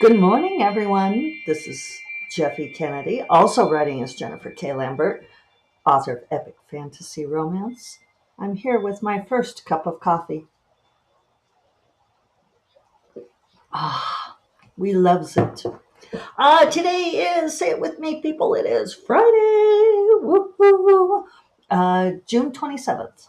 Good morning, everyone. This is Jeffy Kennedy, also writing as Jennifer K. Lambert, author of epic fantasy romance. I'm here with my first cup of coffee. Ah, we loves it. Today is, say it with me, people, it is Friday. Woo-hoo. June 27th.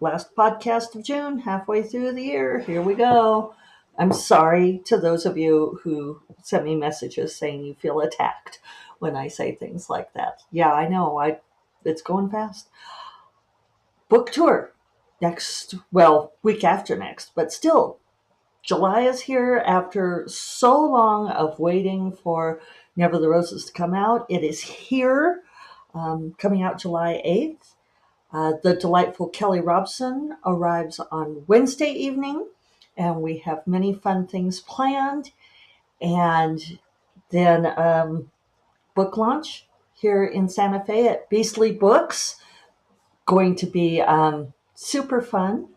Last podcast of June, halfway through the year. Here we go. I'm sorry to those of you who sent me messages saying you feel attacked when I say things like that. Yeah, I know. It's going fast. Book tour next, well, week after next, but still, July is here after so long of waiting for Never the Roses to come out. It is here, coming out July 8th. The delightful Kelly Robson arrives on Wednesday evening, and we have many fun things planned. And then book launch here in Santa Fe at Beastly Books, going to be super fun.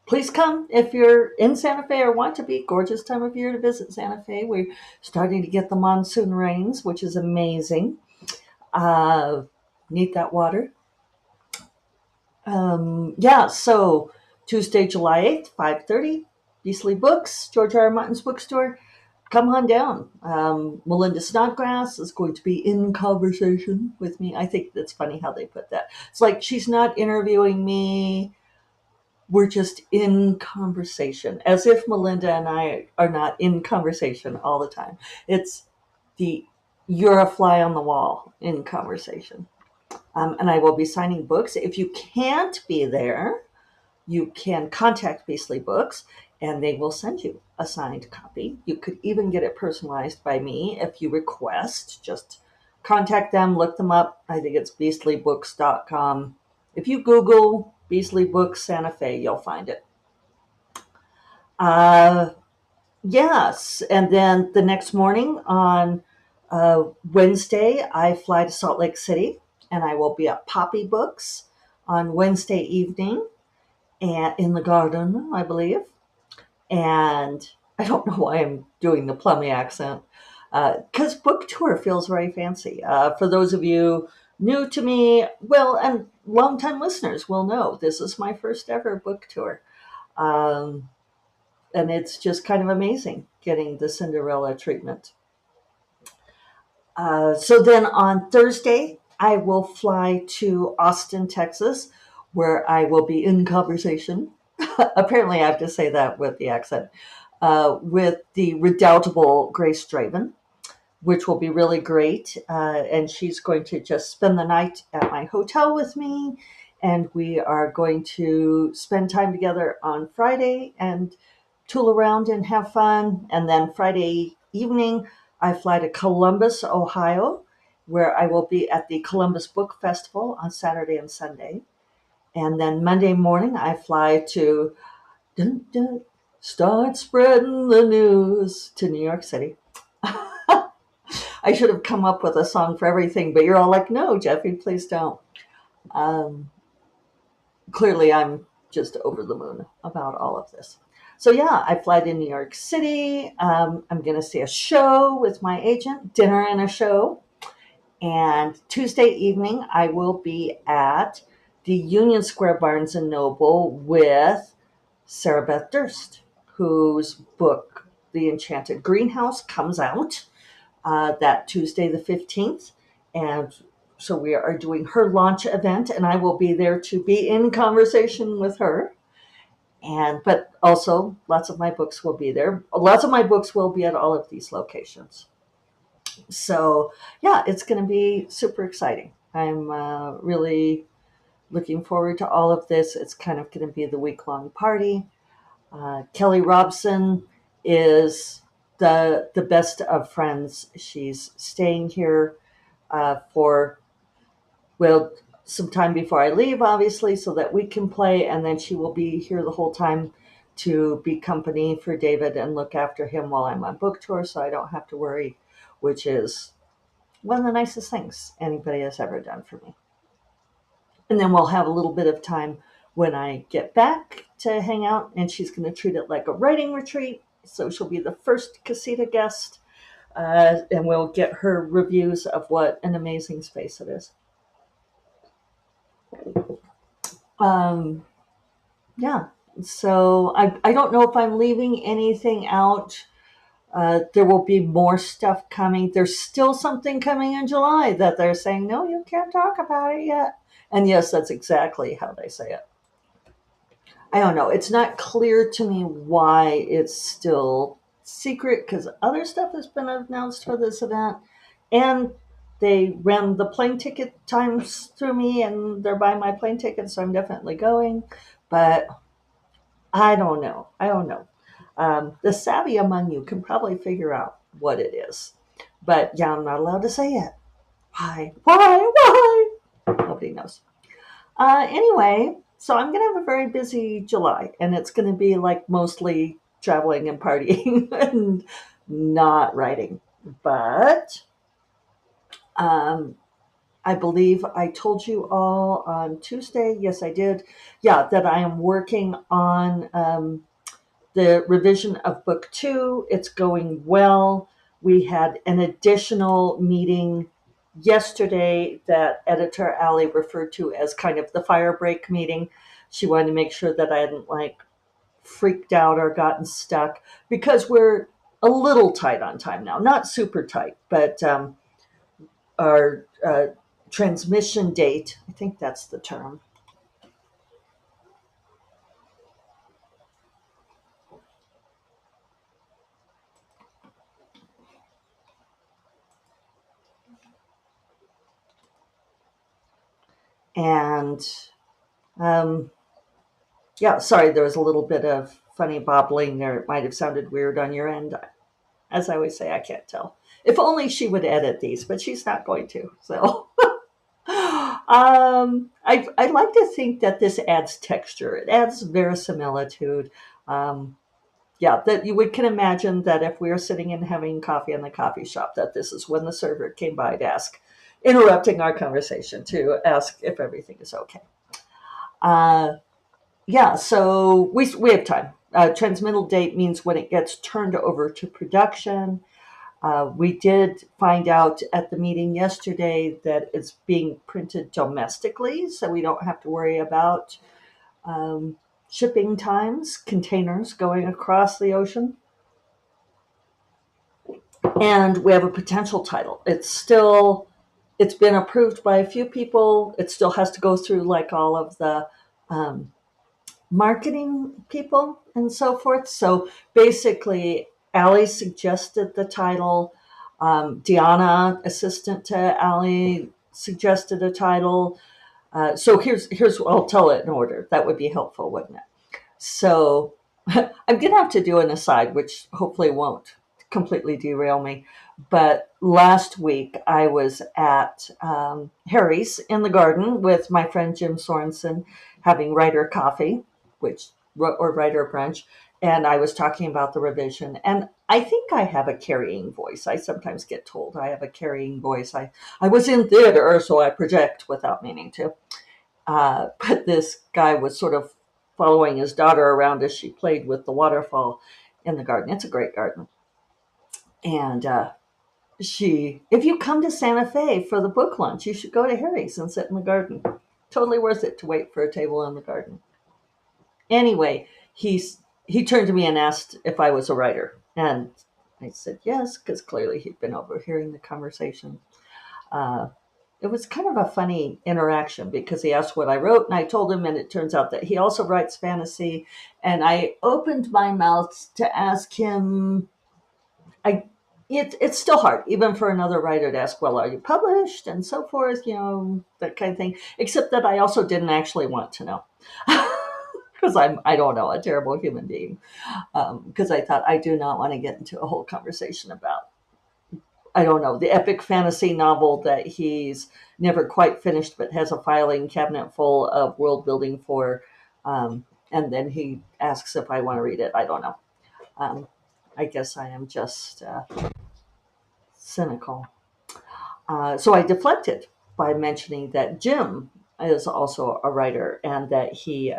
Please come if you're in Santa Fe or want to be. Gorgeous time of year to visit Santa Fe. We're starting to get the monsoon rains, which is amazing. Need that water. Yeah, so Tuesday, July 8th, 5:30, Beasley Books, George R. R. Martin's bookstore. Come on down. Melinda Snodgrass is going to be in conversation with me. I think that's funny how they put that. It's like she's not interviewing me. We're just in conversation, as if Melinda and I are not in conversation all the time. It's the you're a fly on the wall in conversation. And I will be signing books. If you can't be there, you can contact Beasley Books and they will send you a signed copy. You could even get it personalized by me if you request. Just contact them, look them up. I think it's beastleybooks.com. If you Google Beasley Books Santa Fe, you'll find it. Uh, yes. And then the next morning on Wednesday, I fly to Salt Lake City and I will be at Poppy Books on Wednesday evening and in the garden, I believe. And I don't know why I'm doing the plummy accent, because book tour feels very fancy. For those of you new to me, well, and longtime listeners will know this is my first ever book tour. Um, and it's just kind of amazing getting the Cinderella treatment. So then on Thursday, I will fly to Austin, Texas, where I will be in conversation. Apparently, I have to say that with the accent, with the redoubtable Grace Draven, which will be really great. And she's going to just spend the night at my hotel with me. And we are going to spend time together on Friday and tool around and have fun. And then Friday evening, I fly to Columbus, Ohio, where I will be at the Columbus Book Festival on Saturday and Sunday. And then Monday morning, I fly to dun, dun, start spreading the news to New York City. I should have come up with a song for everything, but you're all like, no, Jeffy, please don't. Um, Clearly, I'm just over the moon about all of this. So, yeah, I fly to New York City. I'm going to see a show with my agent, dinner and a show. And Tuesday evening, I will be at the Union Square Barnes and Noble with Sarah Beth Durst, whose book, The Enchanted Greenhouse, comes out that Tuesday, the 15th. And so we are doing her launch event, and I will be there to be in conversation with her. But also, lots of my books will be there. Lots of my books will be at all of these locations. So, yeah, it's going to be super exciting. I'm really looking forward to all of this. It's kind of going to be the week-long party. Kelly Robson is the best of friends. She's staying here for, well, some time before I leave, obviously, so that we can play, and then she will be here the whole time to be company for David and look after him while I'm on book tour, so I don't have to worry, which is one of the nicest things anybody has ever done for me. And then we'll have a little bit of time when I get back to hang out, and she's going to treat it like a writing retreat. So she'll be the first casita guest, and we'll get her reviews of what an amazing space it is. Um, yeah. So I don't know if I'm leaving anything out. There will be more stuff coming. There's still something coming in July that they're saying, no, you can't talk about it yet. And yes, that's exactly how they say it. I don't know. It's not clear to me why it's still secret because other stuff has been announced for this event. And they ran the plane ticket times through me and they're buying my plane ticket, so I'm definitely going. But I don't know. I don't know. The savvy among you can probably figure out what it is. But yeah, I'm not allowed to say it. Why? Why? Why? Nobody knows. Anyway, so I'm going to have a very busy July, and it's going to be like mostly traveling and partying and not writing. But um, I believe I told you all on Tuesday. Yes, I did. Yeah, that I am working on the revision of book 2. It's going well. We had an additional meeting yesterday that editor Ali referred to as kind of the fire break meeting. She wanted to make sure that I hadn't like freaked out or gotten stuck because we're a little tight on time now, not super tight, but our transmission date, I think that's the term. And um, yeah, sorry, there was a little bit of funny bobbling there. It might have sounded weird on your end. As I always say, I can't tell. If only she would edit these, but she's not going to. So I like to think that this adds texture. It adds verisimilitude. Um, yeah, that you would can imagine that if we were sitting and having coffee in the coffee shop, that this is when the server came by to ask, interrupting our conversation to ask if everything is okay. Uh, yeah, so we have time. Transmittal date means when it gets turned over to production. We did find out at the meeting yesterday that it's being printed domestically, so we don't have to worry about um, shipping times, containers going across the ocean. And we have a potential title. It's been approved by a few people. It still has to go through like all of the um, marketing people and so forth. So basically, Ali suggested the title. Diana, assistant to Ali, suggested a title. So here's I'll tell it in order. That would be helpful, wouldn't it? So I'm gonna have to do an aside, which hopefully won't completely derail me. But last week I was at Harry's in the garden with my friend Jim Sorensen having writer coffee, which or writer brunch, and I was talking about the revision. And I think I have a carrying voice. I sometimes get told I have a carrying voice. I was in theater, so I project without meaning to. But this guy was sort of following his daughter around as she played with the waterfall in the garden. It's a great garden. And if you come to Santa Fe for the book lunch, you should go to Harry's and sit in the garden. Totally worth it to wait for a table in the garden. Anyway, he turned to me and asked if I was a writer. And I said yes, because clearly he'd been overhearing the conversation. Uh, it was kind of a funny interaction because he asked what I wrote and I told him, and it turns out that he also writes fantasy. And I opened my mouth to ask him, it's still hard, even for another writer to ask, well, are you published and so forth, that kind of thing, except that I also didn't actually want to know. Because I don't know, a terrible human being. Because I thought I do not want to get into a whole conversation about I don't know, the epic fantasy novel that he's never quite finished, but has a filing cabinet full of world building for. And then he asks if I want to read it. I don't know. I guess I am just cynical. So I deflected by mentioning that Jim is also a writer and that he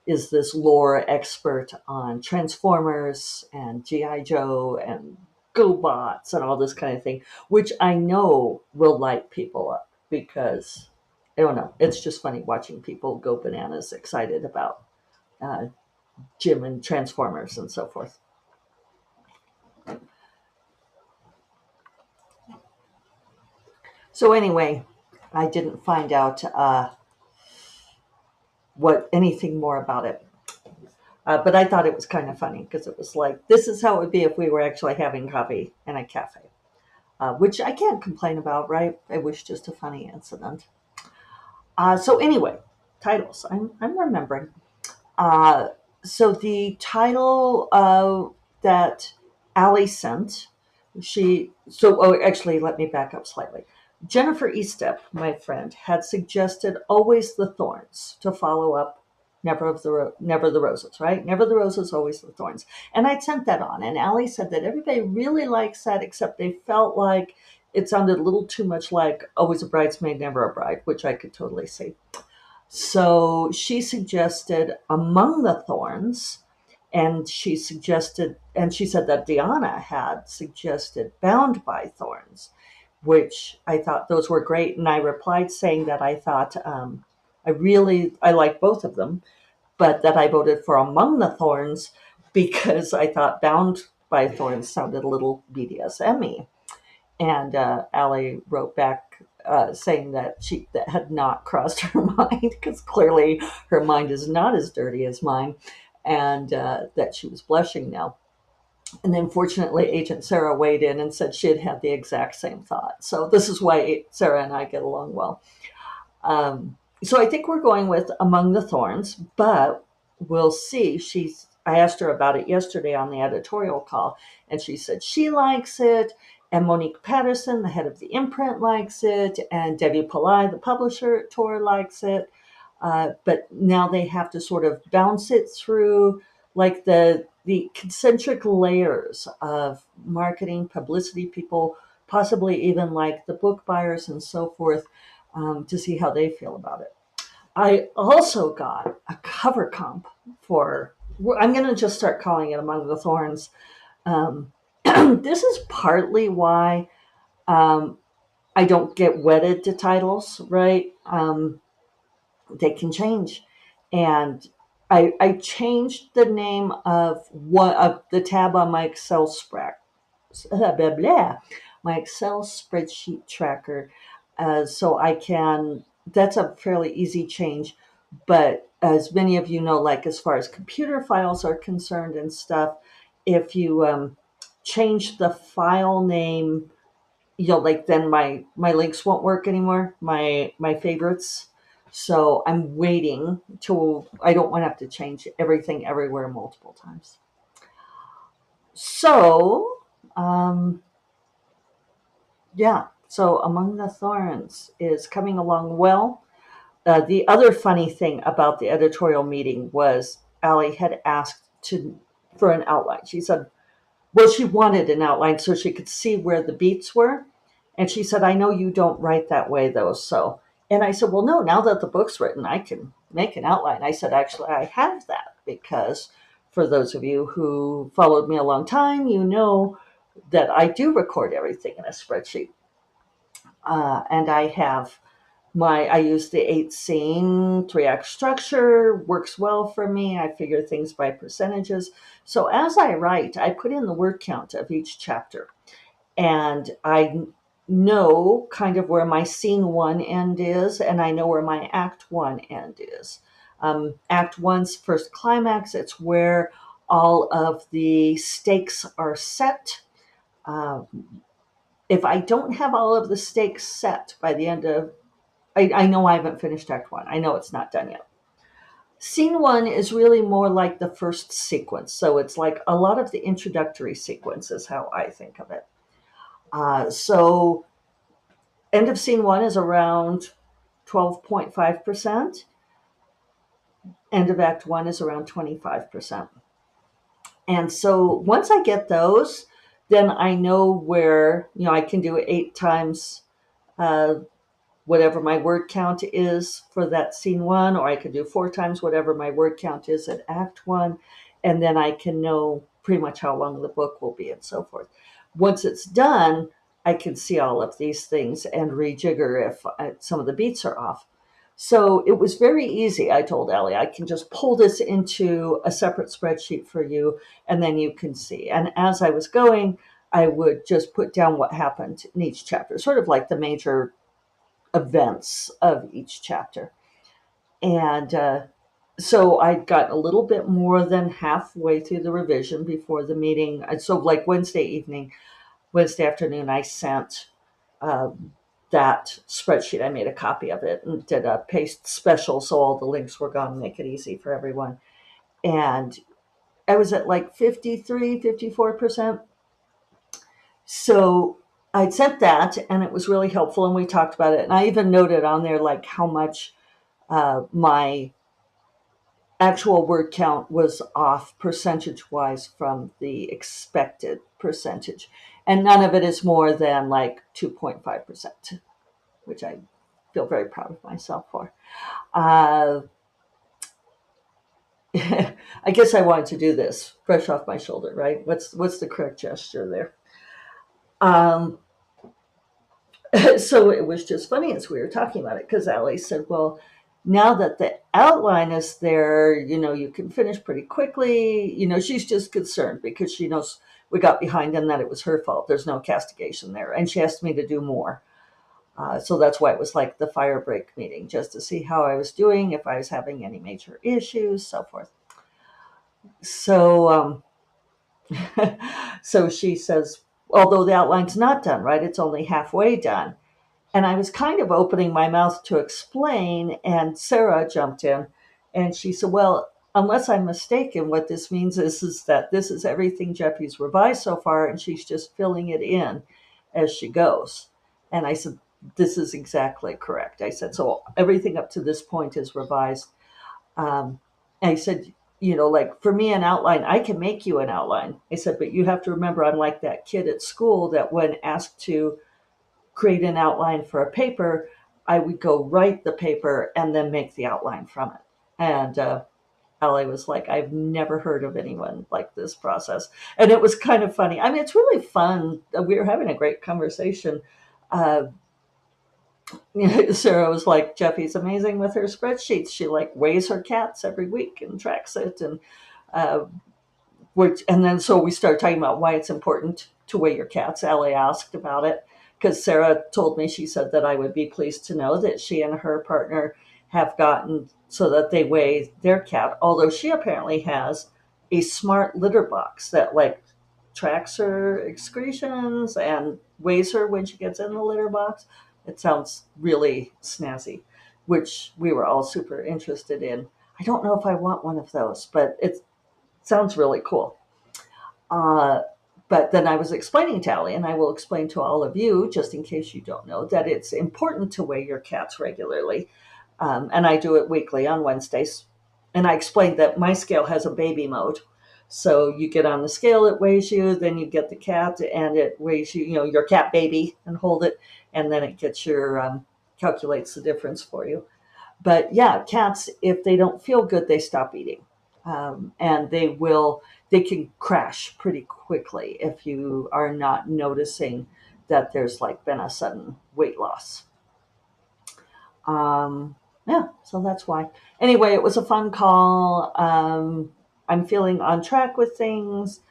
is this lore expert on Transformers and G.I. Joe and GoBots and all this kind of thing, which I know will light people up because I don't know. It's just funny watching people go bananas excited about uh, Jim and Transformers and so forth. So anyway, I didn't find out what anything more about it. But I thought it was kind of funny because it was like, this is how it would be if we were actually having coffee in a cafe, which I can't complain about, right? It was just a funny incident. So anyway, titles. I'm remembering. Uh, so the title that Allie sent, actually, let me back up slightly. Jennifer Estep, my friend, had suggested Always the Thorns to follow up Never the Roses, right? Never the Roses, Always the Thorns. And I sent that on, and Allie said that everybody really likes that, except they felt like it sounded a little too much like Always a Bridesmaid, Never a Bride, which I could totally see. So she suggested Among the Thorns, and she said that Diana had suggested Bound by Thorns, which I thought those were great. And I replied saying that I thought I like both of them, but that I voted for Among the Thorns because I thought Bound by Thorns sounded a little BDSM-y. And Allie wrote back saying that had not crossed her mind because clearly her mind is not as dirty as mine, and that she was blushing now. And then fortunately, Agent Sarah weighed in and said she had had the exact same thought. So this is why Sarah and I get along well. So I think we're going with Among the Thorns, but we'll see. I asked her about it yesterday on the editorial call, and she said she likes it, and Monique Patterson, the head of the imprint, likes it, and Debbie Pillai, the publisher at Tor, likes it. But now they have to sort of bounce it through like the concentric layers of marketing, publicity people, possibly even like the book buyers and so forth, to see how they feel about it. I also got a cover comp for, I'm going to just start calling it Among the Thorns. This is partly why I don't get wedded to titles, right? They can change. And I changed the name of the tab on my Excel my Excel spreadsheet tracker, so I can. That's a fairly easy change, but as many of you know, like as far as computer files are concerned and stuff, if you change the file name, like then my links won't work anymore. My favorites. So I'm waiting till I don't want to have to change everything everywhere multiple times. So, yeah, so Among the Thorns is coming along well. The other funny thing about the editorial meeting was Allie had asked for an outline. She said, well, she wanted an outline so she could see where the beats were. And she said, I know you don't write that way, though. So, and I said, well, no, now that the book's written, I can make an outline. I said, actually, I have that because for those of you who followed me a long time, you know that I do record everything in a spreadsheet. And I use the 8-scene 3-act structure, works well for me. I figure things by percentages. So as I write, I put in the word count of each chapter. And I know kind of where my scene 1 end is, and I know where my act 1 end is. Act 1's first climax, it's where all of the stakes are set. If I don't have all of the stakes set by the end of, I know I haven't finished Act 1. I know it's not done yet. Scene 1 is really more like the first sequence. So it's like a lot of the introductory sequence is how I think of it. So end of scene 1 is around 12.5%. End of Act 1 is around 25%. And so once I get those, then I know where, I can do 8 times whatever my word count is for that scene one, or I could do 4 times whatever my word count is at act one. And then I can know pretty much how long the book will be and so forth. Once it's done, I can see all of these things and rejigger if some of the beats are off. So it was very easy. I told Ellie, I can just pull this into a separate spreadsheet for you, and then you can see. And as I was going, I would just put down what happened in each chapter, sort of like the major events of each chapter. And so I got a little bit more than halfway through the revision before the meeting. And so, like Wednesday afternoon, I sent that spreadsheet. I made a copy of it and did a paste special so all the links were gone, make it easy for everyone. And I was at like 53, 54%. So I'd sent that and it was really helpful and we talked about it. And I even noted on there like how much my actual word count was off percentage wise from the expected percentage. And none of it is more than like 2.5%, which I feel very proud of myself for. Uh, I guess I wanted to do this fresh off my shoulder, right? What's the correct gesture there? So it was just funny as we were talking about it because Allie said, well, now that the outline is there, you can finish pretty quickly. She's just concerned because she knows we got behind and that it was her fault. There's no castigation there. And she asked me to do more. So that's why it was like the fire break meeting, just to see how I was doing, if I was having any major issues, so forth. So, so she says, although the outline's not done, right? It's only halfway done. And I was kind of opening my mouth to explain, and Sarah jumped in and she said, well, unless I'm mistaken, what this means is that this is everything Jeffy's revised so far, and she's just filling it in as she goes. And I said, this is exactly correct. I said, so everything up to this point is revised. I said, like for me, an outline, I can make you an outline. I said, but you have to remember, I'm like that kid at school that when asked to create an outline for a paper, I would go write the paper and then make the outline from it. And Ellie was like, I've never heard of anyone like this process. And it was kind of funny. I mean, it's really fun. We were having a great conversation. Sarah was like, Jeffy's amazing with her spreadsheets. She like weighs her cats every week and tracks it. And then so we started talking about why it's important to weigh your cats. Ellie asked about it because Sarah told me, she said that I would be pleased to know that she and her partner have gotten so that they weigh their cat, although she apparently has a smart litter box that like tracks her excretions and weighs her when she gets in the litter box. It sounds really snazzy, which we were all super interested in. I don't know if I want one of those, but it sounds really cool. But then I was explaining to Allie, and I will explain to all of you, just in case you don't know, that it's important to weigh your cats regularly. And I do it weekly on Wednesdays. And I explained that my scale has a baby mode. So you get on the scale, it weighs you, then you get the cat, and it weighs you, your cat baby, and hold it, and then it gets calculates the difference for you. But yeah, cats, if they don't feel good, they stop eating. And they can crash pretty quickly if you are not noticing that there's like been a sudden weight loss. Yeah, so that's why. Anyway, it was a fun call. I'm feeling on track with things.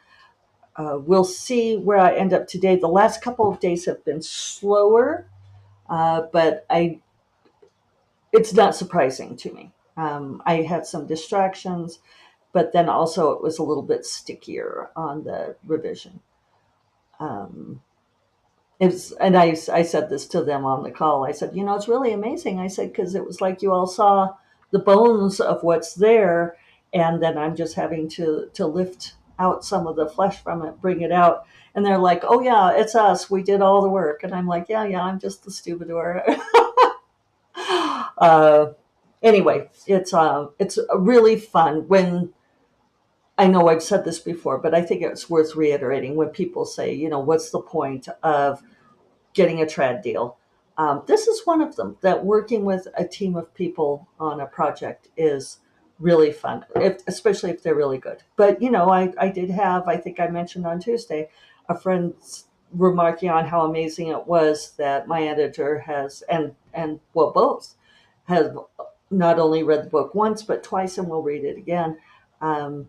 We'll see where I end up today. The last couple of days have been slower, but it's not surprising to me. I had some distractions, but then also it was a little bit stickier on the revision. And I said this to them on the call. I said, it's really amazing. I said, because it was like you all saw the bones of what's there, and then I'm just having to lift out some of the flesh from it, bring it out. And they're like, oh yeah, it's us. We did all the work. And I'm like, yeah, I'm just the stevedore. Anyway, it's really fun when, I know I've said this before, but I think it's worth reiterating when people say, what's the point of getting a trad deal? This is one of them, that working with a team of people on a project is really fun, especially if they're really good. But, I did have, I think I mentioned on Tuesday, a friend remarking on how amazing it was that my editor has, and well, both, have not only read the book once, but twice, and will read it again. Um,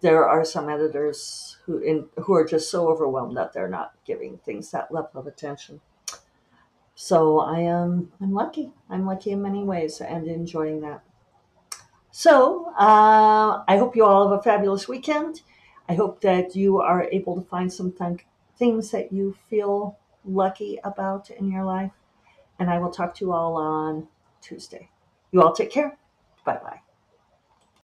there are some editors who are just so overwhelmed that they're not giving things that level of attention. So I'm lucky. I'm lucky in many ways and enjoying that. So I hope you all have a fabulous weekend. I hope that you are able to find some things that you feel lucky about in your life. And I will talk to you all on Tuesday. You all take care. Bye bye.